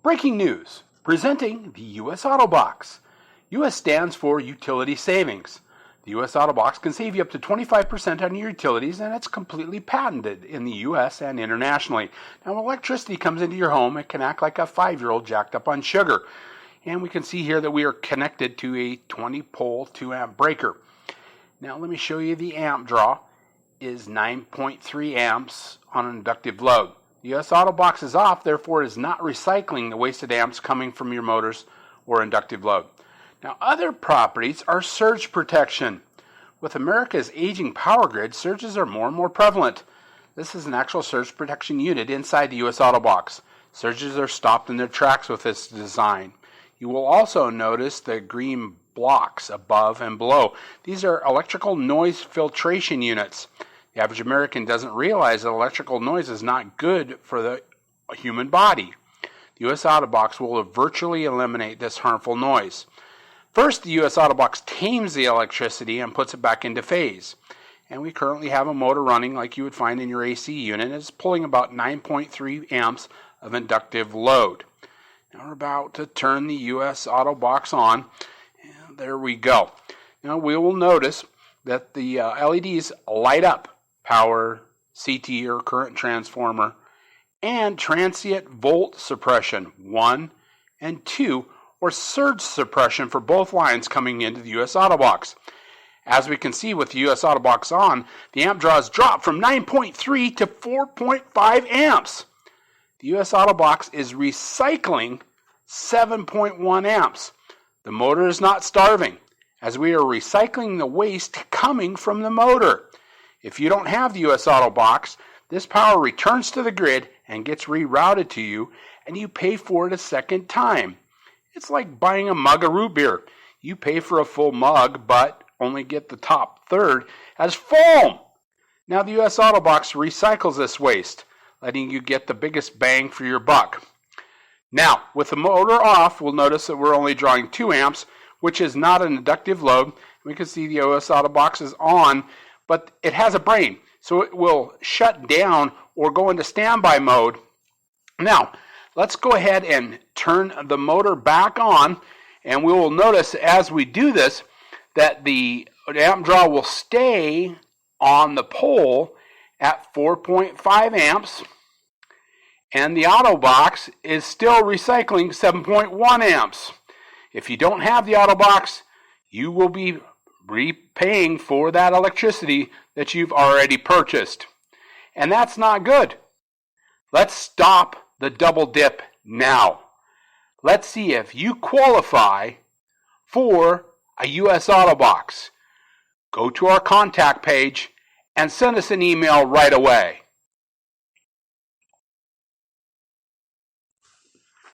Breaking news, presenting the U.S. AutoBox. U.S. stands for Utility Savings. The U.S. AutoBox can save you up to 25% on your utilities, and it's completely patented in the U.S. and internationally. Now, when electricity comes into your home, it can act like a 5-year-old jacked up on sugar. And we can see here that we are connected to a 20-pole 2-amp breaker. Now, let me show you the amp draw is 9.3 amps on an inductive load. The US AutoBox is off, therefore it is not recycling the wasted amps coming from your motors or inductive load. Now, other properties are surge protection. With America's aging power grid, surges are more and more prevalent. This is an actual surge protection unit inside the US AutoBox. Surges are stopped in their tracks with this design. You will also notice the green blocks above and below. These are electrical noise filtration units. The average American doesn't realize that electrical noise is not good for the human body. The US AutoBox will virtually eliminate this harmful noise. First, the US AutoBox tames the electricity and puts it back into phase. And we currently have a motor running like you would find in your AC unit. It's pulling about 9.3 amps of inductive load. Now we're about to turn the US AutoBox on. And there we go. Now we will notice that the LEDs light up. Power, CT or current transformer, and transient volt suppression 1 and 2, or surge suppression for both lines coming into the US AutoBox. As we can see with the US AutoBox on, the amp draws drop from 9.3 to 4.5 amps. The US AutoBox is recycling 7.1 amps. The motor is not starving, as we are recycling the waste coming from the motor. If you don't have the US AutoBox, this power returns to the grid and gets rerouted to you, and you pay for it a second time. It's like buying a mug of root beer. You pay for a full mug, but only get the top third as foam. Now the US AutoBox recycles this waste, letting you get the biggest bang for your buck. Now, with the motor off, we'll notice that we're only drawing 2 amps, which is not an inductive load. We can see the US AutoBox is on, but it has a brain, so it will shut down or go into standby mode. Now, let's go ahead and turn the motor back on, and we will notice as we do this that the amp draw will stay on the pole at 4.5 amps, and the AutoBox is still recycling 7.1 amps. If you don't have the AutoBox, you will be repaying for that electricity that you've already purchased. And that's not good. Let's stop the double dip now. Let's see if you qualify for a US AutoBox. Go to our contact page and send us an email right away.